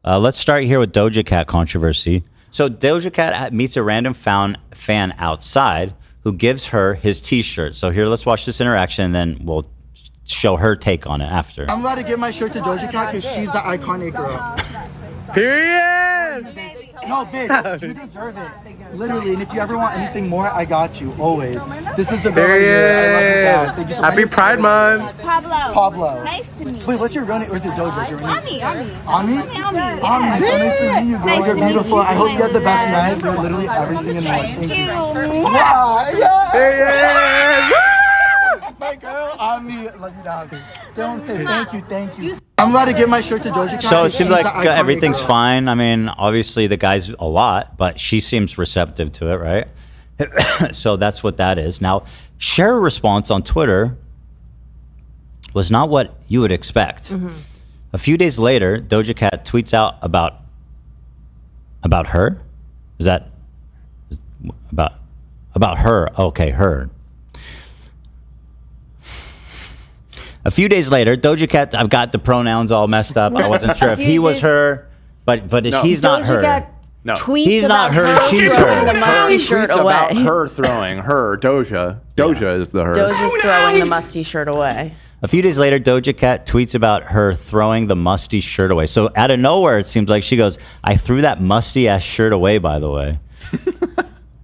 Let's start here with Doja Cat controversy. So Doja Cat meets a random fan outside who gives her his T-shirt. So here, let's watch this interaction, and then we'll show her take on it after. I'm about to give my shirt to Doja Cat because she's the iconic girl. Period! No, bitch, you deserve it. Literally, and if you ever want anything more, I got you, always. This is the girl right here. I love you, Dad. Happy Pride Month! Pablo. Nice to meet you. Wait, what's your real name? Or is it Doja? Your name? Ami. Ami, so nice to meet you, girl. Nice You're to meet beautiful. you, I hope you have the best sweetie. night. You're literally everything in one. Thank you. Yeah. Period! My girl, Ami. Love you, Dad. Don't say thank you. I'm about to give my shirt to Doja Cat. So it seems like She's the iconic everything's girl. fine. I mean, obviously the guy's a lot, but she seems receptive to it, right? So that's what that is. Now, Cher's response on Twitter was not what you would expect. A few days later, Doja Cat tweets out about her. Is that about her? Okay, her. A few days later, Doja Cat, I've got the pronouns all messed up. I wasn't sure if he was her, but he's not Doja her. Cat No. tweets He's not about her, she's throwing her. the musty shirt Tweets away. about her throwing her, Doja. Doja is the her. Doja's throwing the musty shirt away. A few days later, Doja Cat tweets about her throwing the musty shirt away. So out of nowhere, it seems like she goes, I threw that musty ass shirt away, by the way.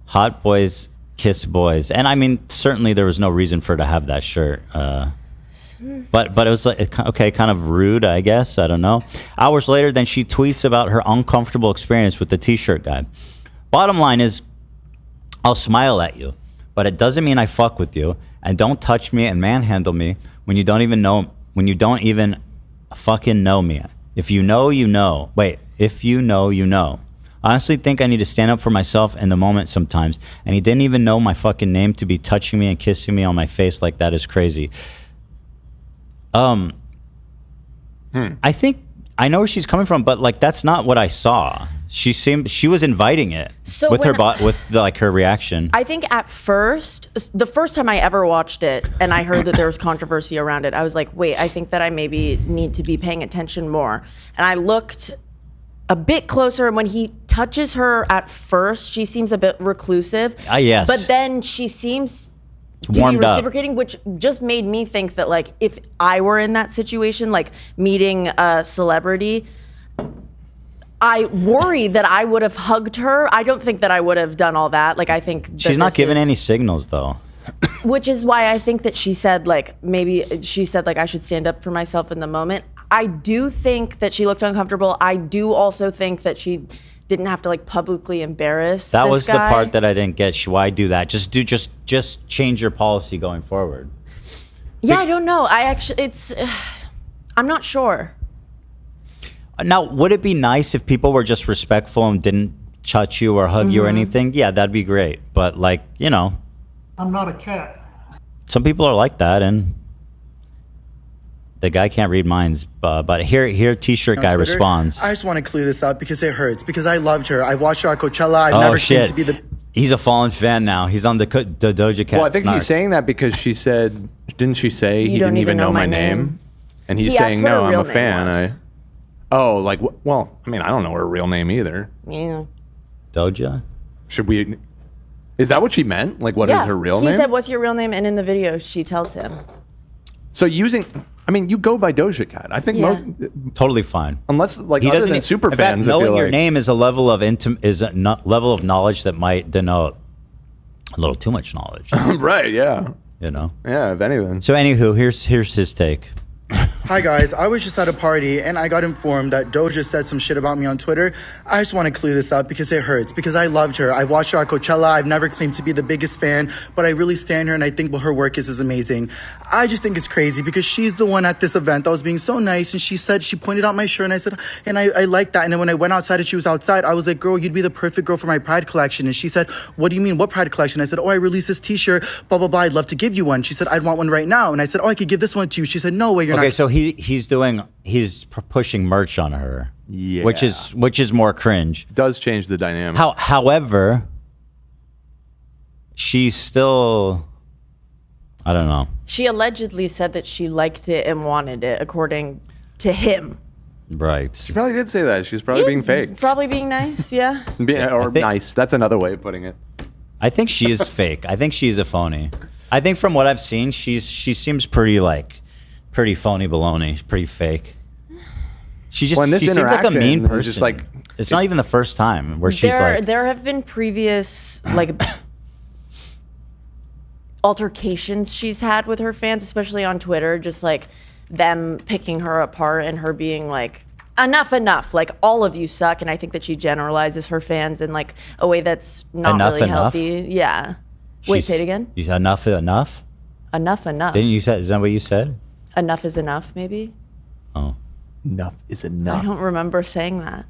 Hot boys kiss boys. And I mean, certainly there was no reason for her to have that shirt. But it was like, okay, kind of rude, I guess. I don't know. Hours later, then she tweets about her uncomfortable experience with the T-shirt guy. Bottom line is, I'll smile at you, but it doesn't mean I fuck with you. And don't touch me and manhandle me when you don't even fucking know me. If you know, you know. Wait, if you know, you know. I honestly think I need to stand up for myself in the moment sometimes. And he didn't even know my fucking name to be touching me and kissing me on my face like that is crazy. I think I know where she's coming from, but like that's not what I saw. She was inviting it with her reaction. I think at first, the first time I ever watched it and I heard that there was controversy around it, I was like, wait, I think that I maybe need to be paying attention more. And I looked a bit closer, and when he touches her at first, she seems a bit reclusive. Yes. But then she seems to Warmed be up. reciprocating, which just made me think that like if I were in that situation, like meeting a celebrity, I worry that I would have hugged her. I don't think that I would have done all that. Like I think that She's not giving any signals though. which is why I think that she said like maybe she said like I should stand up for myself in the moment. I do think that she looked uncomfortable. I do also think that she didn't have to like publicly embarrass That this was guy. the part that I didn't get. Why do that? Just change your policy going forward. Yeah, I don't know. I'm not sure. Now, would it be nice if people were just respectful and didn't touch you or hug you or anything? Yeah, that'd be great. But like, you know, I'm not a cat. some people are like that, and the guy can't read minds. But here, T-shirt guy Twitter. responds. I just want to clear this up because it hurts. Because I loved her. I watched her at Coachella. I've Oh never shit! seemed to be the. He's a fallen fan now. He's on the Doja Cat. Well, I think snark. he's saying that because she said, didn't she say he didn't even know my name? And he's He asked saying, what her no, I'm real a name fan. was. Well, I mean, I don't know her real name either. Yeah. Doja. Should we? Is that what she meant? Like, what is her real name? He said, "What's your real name?" And in the video, she tells him. So I mean, you go by Doja Cat. I think Yeah. Totally fine. unless like He other doesn't. than super in fact, fans, knowing your name is a level of level of knowledge that might denote a little too much knowledge. right? Yeah, You know. yeah. If anything, So, anywho, here's his take. Hi guys, I was just at a party and I got informed that Doja said some shit about me on Twitter. I just want to clear this up because it hurts. Because I loved her. I watched her at Coachella. I've never claimed to be the biggest fan, but I really stand her and I think what her work is amazing. I just think it's crazy because she's the one at this event that was being so nice, and she pointed out my shirt, and I said, and I like that. And then when I went outside and she was outside, I was like, girl, you'd be the perfect girl for my Pride collection. And she said, what do you mean? What Pride collection? I said, oh, I released this t-shirt, blah, blah, blah. I'd love to give you one. She said, I'd want one right now. And I said, oh, I could give this one to you. She said, no way, you're Okay, not. so he's pushing merch on her, Yeah. which is more cringe. does change the dynamic. However, she's still, I don't know. She allegedly said that she liked it and wanted it, according to him. Right. She probably did say that. She was probably being fake. Probably being nice, yeah. Nice. That's another way of putting it. I think she is fake. I think she's a phony. I think from what I've seen, she seems pretty phony baloney. She's pretty fake. She just she seems like a mean person. Just like, it's not even the first time where she's like. There have been previous altercations she's had with her fans, especially on Twitter, just like them picking her apart and her being like, enough, like all of you suck. And I think that she generalizes her fans in like a way that's not really healthy. Yeah. Wait, say it again. You said enough. Enough. Didn't you say? Is that what you said? Enough is enough, maybe. Oh. Enough is enough. I don't remember saying that.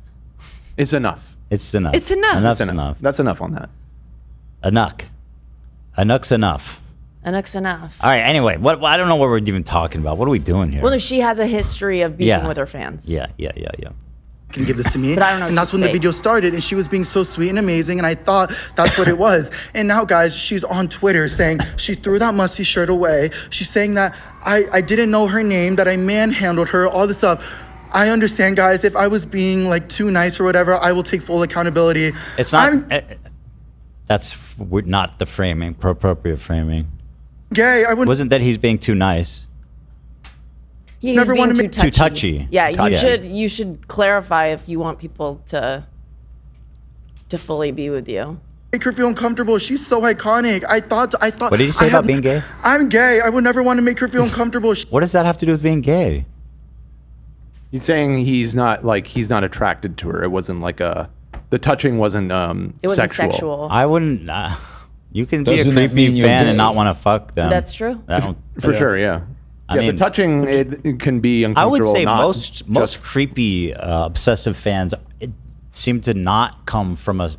It's enough. It's enough. It's enough. Enough's enough. That's enough on that. Enoug's enough. Enough. All right. Anyway, what? I don't know what we're even talking about. What are we doing here? Well, no, she has a history of beefing with her fans. Yeah. Can give this to me. But I don't know. And that's when the video started, and she was being so sweet and amazing, and I thought that's what it was. And now, guys, she's on Twitter saying she threw that musty shirt away. She's saying that I didn't know her name, that I manhandled her, all this stuff. I understand, guys. If I was being like too nice or whatever, I will take full accountability. It's not. That's not the framing, appropriate framing. Gay. I wouldn't. Wasn't that he's being too nice? He's Never being wanted too too touchy. Yeah, you should clarify if you want people to fully be with you. Make her feel uncomfortable. She's so iconic. I thought. What did you say about being gay? I'm gay. I would never want to make her feel uncomfortable. What does that have to do with being gay? He's saying he's not attracted to her. It wasn't like the touching wasn't It wasn't sexual. I wouldn't. You can Doesn't be a that mean creepy you're fan gay? and not want to fuck them. That's true. For sure. Yeah. I mean, the touching it can be I uncomfortable. would say not most just- creepy obsessive fans seem to not come from an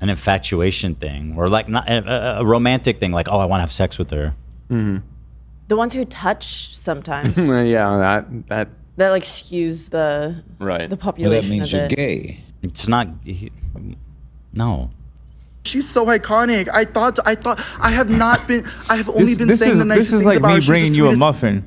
infatuation thing or like not a romantic thing, like, oh, I want to have sex with her. Mm-hmm. The ones who touch sometimes yeah, that like skews the right. the Well, population. that means of you're it. gay. It's not. No. She's so iconic. I thought I have not been. I have only been saying the nicest This is things like about her. me She's the bringing you a sweetest- muffin.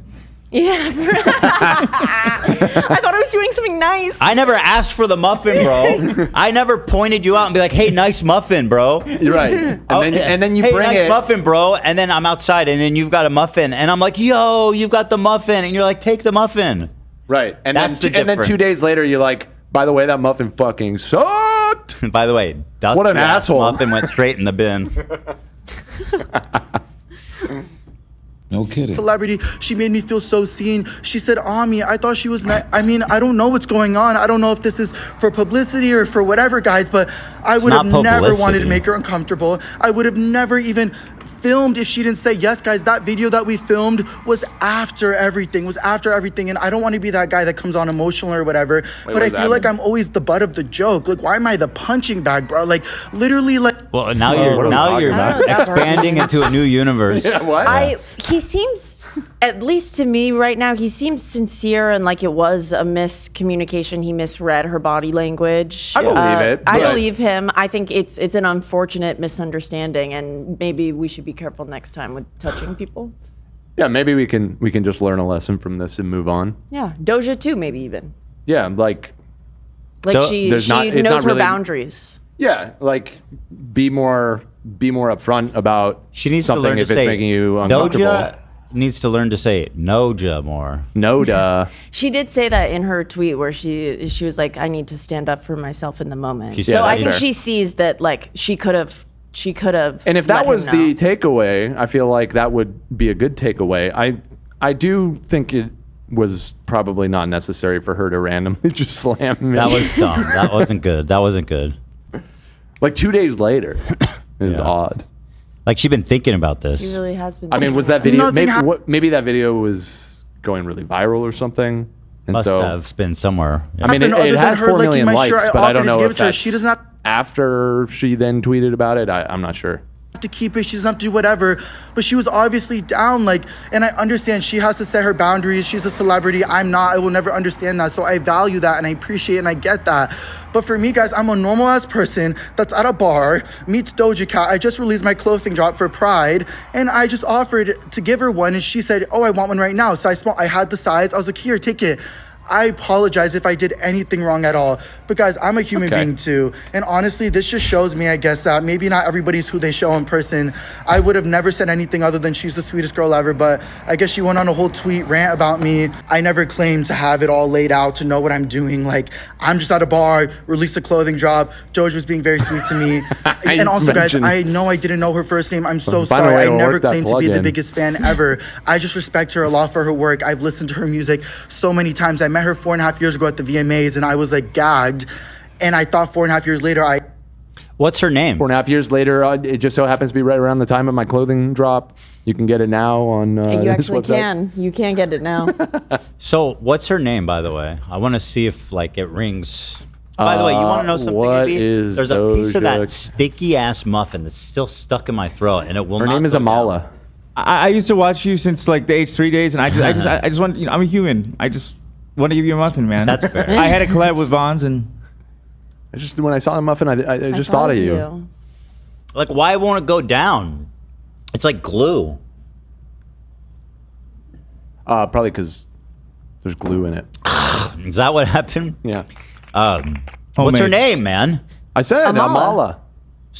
Yeah. I thought I was doing something nice. I never asked for the muffin, bro. I never pointed you out and be like, "Hey, nice muffin, bro." You're right. And then you hey, bring nice it. muffin, bro. And then I'm outside, and then you've got a muffin, and I'm like, "Yo, you've got the muffin," and you're like, "Take the muffin." Right. And That's the then difference. 2 days later, you're like, by the way, that muffin fucking sucked. By the way, What an asshole. muffin went straight in the bin. No kidding. Celebrity. She made me feel so seen. She said, Ami, I thought she was nice. I mean, I don't know what's going on. I don't know if this is for publicity or for whatever, guys, but I would have not never wanted to publicity. make her uncomfortable. I would have never even filmed if she didn't say, yes, guys, that video that we filmed was after everything, And I don't want to be that guy that comes on emotional or whatever, but I feel like I'm always the butt of the joke. Like, why am I the punching bag, bro? Like, literally, like. Well, now what are we you're talking about? expanding into a new universe. Yeah, what? He seems, at least to me right now, he seems sincere and like it was a miscommunication. He misread her body language. I believe it, I but- believe him. I think it's an unfortunate misunderstanding, and maybe we should be careful next time with touching people. Yeah, maybe we can just learn a lesson from this and move on. Yeah, Doja too, maybe even. Yeah, like She there's not- it's knows not her really- boundaries. yeah, like be more upfront about She needs to something learn to if it's say making you uncomfortable. Doja needs to learn to say Noja more. No, duh. She did say that in her tweet where she was like, I need to stand up for myself in the moment. She So said I that. think Fair. she sees that like she could have And if that let was him know. the takeaway, I feel like that would be a good takeaway. I do think it was probably not necessary for her to randomly just slam me. That was dumb. That wasn't good. like 2 days later. It's Yeah. odd. Like she'd been thinking about this. He really has been. I mean, was that video? Nothing Maybe that video was going really viral or something. And Must so have been somewhere. I mean, Other it than has her 4 liking million my likes, shirt, I but I don't offered to know give if it to her. that's She does not after she then tweeted about it. I'm not sure. to keep it. She doesn't have to do whatever. But she was obviously down. Like, and I understand she has to set her boundaries. She's a celebrity. I'm not. I will never understand that. So I value that and I appreciate it and I get that. But for me, guys, I'm a normal ass person that's at a bar, meets Doja Cat. I just released my clothing drop for Pride, and I just offered to give her one, and she said, "Oh, I want one right now." So I had the size. I was like, "Here, take it." I apologize if I did anything wrong at all. But guys, I'm a human being too. And honestly, this just shows me, I guess, that maybe not everybody's who they show in person. I would have never said anything other than she's the sweetest girl ever. But I guess she went on a whole tweet rant about me. I never claimed to have it all laid out, to know what I'm doing. Like, I'm just at a bar, released a clothing drop. Doja was being very sweet to me. And also, guys, I know I didn't know her first name. I'm so sorry. I never claimed to be the biggest fan ever. I just respect her a lot for her work. I've listened to her music so many times. I met her 4.5 years ago at the VMAs, and I was like gagged. And I thought 4.5 years later, What's her name? 4.5 years later, it just so happens to be right around the time of my clothing drop. You can get it now on You this actually website. can. You can get it now. So what's her name, by the way? I want to see if like it rings. By the way, you want to know something? what Abby? is There's a piece of that Doja? sticky ass muffin that's still stuck in my throat, and it will Her not name is go down. Amala. I used to watch you since like the H3 days, and I just want, I'm a human. I just want to give you a muffin, man. That's fair. I had a collab with Vons, and When I saw the muffin, I just thought of you. Like, why won't it go down? It's like glue. Probably because there's glue in it. Is that what happened? Yeah. What's her Homemade. name, man? I said Amala.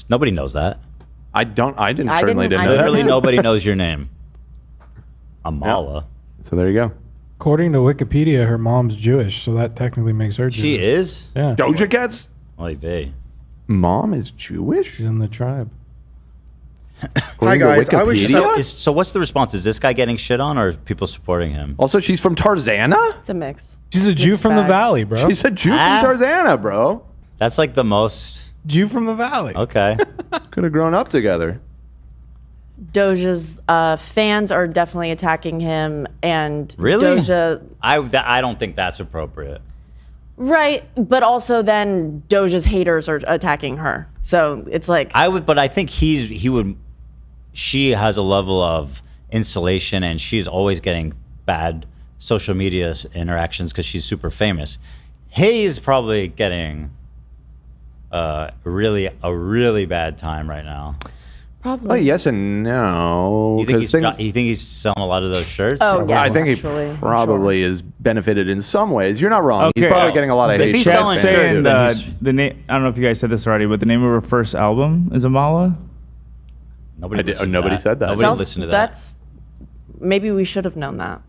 Nobody knows that. I certainly I didn't didn't know that. Literally nobody knows your name. Amala. So there you go. According to Wikipedia, her mom's Jewish, so that technically makes her Jewish. She is? Yeah. Doja Cat's Oy vey. mom is Jewish? She's in the tribe. Hi According to guys, I was just Wikipedia? So what's the response? Is this guy getting shit on, or are people supporting him? Also, she's from Tarzana? It's a mix. She's a Jew Mixed from the bag. valley, bro. She's a Jew Ah. from Tarzana, bro. That's like the most. Jew from the valley. Okay. Could have grown up together. Doja's fans are definitely attacking him, and Really? Doja, I don't think that's appropriate. right? But also, then Doja's haters are attacking her. So it's like But I think he would. She has a level of insulation, and she's always getting bad social media interactions because she's super famous. He's probably getting a really bad time right now. probably. Oh, yes and no. You think 'cause you think he's selling a lot of those shirts? Oh, Or- yeah. I think actually, he I'm probably is benefited in some ways. You're not wrong. He's Okay. probably getting a lot of If hate. he's from selling fans. shirts, saying then he's- the name. I don't know if you guys said this already, but the name of her first album is Amala. Nobody listened to nobody that. said that. Nobody Self- listened to that. That's maybe we should have known that.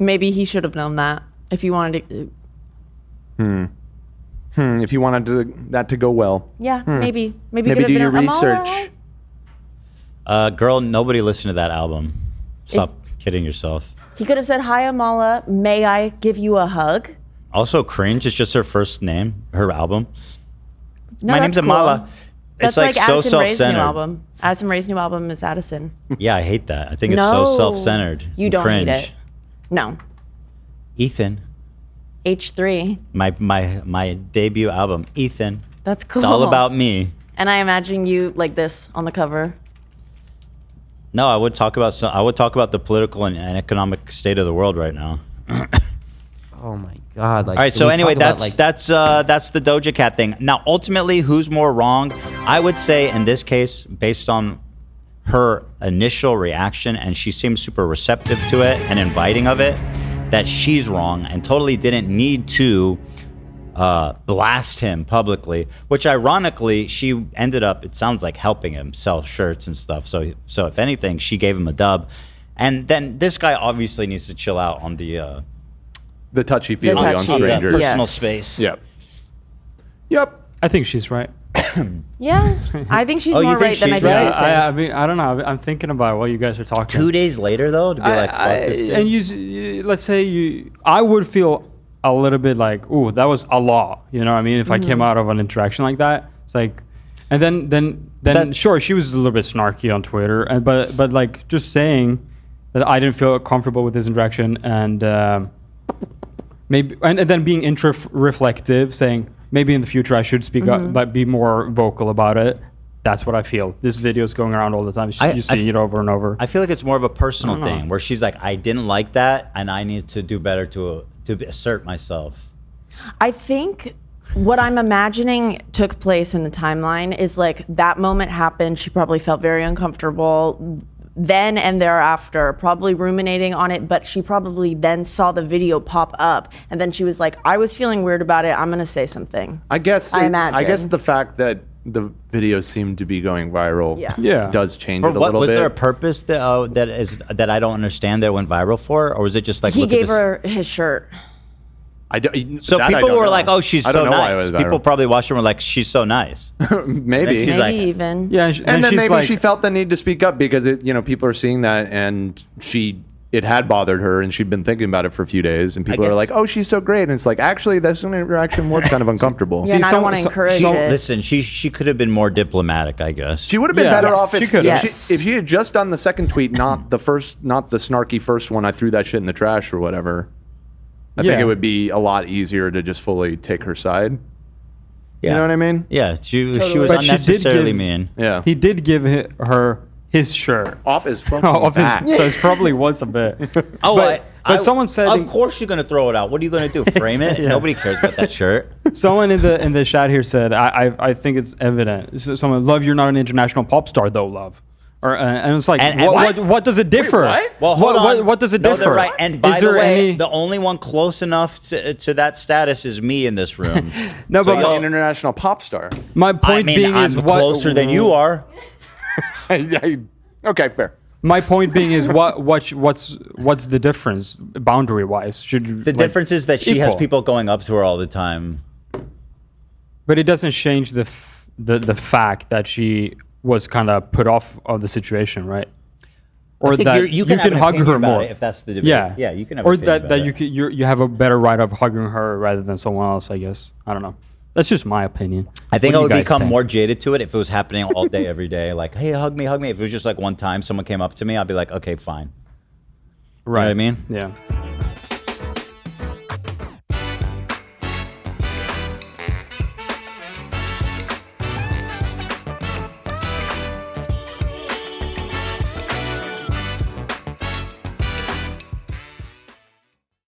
Maybe he should have known that if he wanted to. If you wanted that to go well. Yeah, maybe Maybe could have do been your a- Amala, research. Girl, nobody listened to that album. Stop kidding yourself. He could have said, "Hi, Amala. May I give you a hug?" Also, Cringe is just her first name, her album. No, My that's name's Amala. cool. It's That's like, so Addison Rae's new self-centered. album. Addison Rae's new album is Addison. Yeah, I hate that. I think it's No, so self-centered. You and don't cringe. need it. No. Ethan, H3. my debut album, Ethan. That's cool. It's all about me. And I imagine you like this on the cover. No, I would talk about the political and economic state of the world right now. Oh my God! Like, All right, can so we anyway, talk about, that's the Doja Cat thing. Now, ultimately, who's more wrong? I would say in this case, based on her initial reaction, and she seems super receptive to it and inviting of it, that she's wrong and totally didn't need to blast him publicly. Which, ironically, she ended up, it sounds like, helping him sell shirts and stuff. So if anything, she gave him a dub. And then this guy obviously needs to chill out on the touchy-feely on touchy. strangers. personal Yes. space. Yep. Yep. I think she's right. Yeah. I think she's Oh, you more think right than I she's think. right? you think. I mean, I don't know. I'm thinking about what you guys are talking. 2 days later, though, to be like, fuck this dude. And let's say I would feel a little bit like, ooh, that was a law. You know what I mean? If I came out of an interaction like that, it's like, and then sure, she was a little bit snarky on Twitter, and but like just saying that I didn't feel comfortable with this interaction, and maybe and then being reflective, saying maybe in the future I should speak up, but be more vocal about it. That's what I feel. This video is going around all the time. You see it over and over. I feel like it's more of a personal thing where she's like, I didn't like that, and I need to do better to assert myself. I think what I'm imagining took place in the timeline is like that moment happened. She probably felt very uncomfortable then and thereafter, probably ruminating on it, but she probably then saw the video pop up and then she was like, I was feeling weird about it. I'm going to say something. I guess imagine. the fact that the video seemed to be going viral does change it a little bit. Was there a purpose that I don't understand that it went viral for? Or was it just like, he gave her his shirt? So people were like, "Oh, she's so nice." People probably watched her and were like, "She's so nice." Maybe even. Yeah, and then maybe she felt the need to speak up because people are seeing that, and it had bothered her, and she'd been thinking about it for a few days, and people are like, "Oh, she's so great," and it's like, actually, this interaction was kind of uncomfortable. Yeah, and I don't want to encourage it. Listen, she could have been more diplomatic, I guess. She would have been better off if she had just done the second tweet, not the snarky first one. I threw that shit in the trash or whatever. I think it would be a lot easier to just fully take her side. Yeah. You know what I mean? Yeah, she was unnecessarily mean. Yeah, he did give her his shirt off his fucking back. So it's probably was a bit. But someone said, of course you're gonna throw it out. What are you gonna do? Frame it? Nobody cares about that shirt. Someone in the chat here said, I think it's evident. Someone, love, you're not an international pop star though, love. And it's like, what does it differ? Wait, what? Well, hold on. What does it No, differ? they're right. And by the way, the only one close enough to that status is me in this room. No, so but an international pop star. My point being I'm is closer than you are. Okay, fair. My point being is what's the difference boundary wise? The difference is that she has people going up to her all the time. But it doesn't change the fact that she was kind of put off of the situation, right? Or that you can hug her more if that's the debate. Yeah, you can have or that you have a better right of hugging her rather than someone else. I guess I don't know. That's just my opinion. I think I would become more jaded to it if it was happening all day, every day. Like, hey, hug me, hug me. If it was just like one time someone came up to me, I'd be like, okay, fine. Right. You know what I mean? Yeah.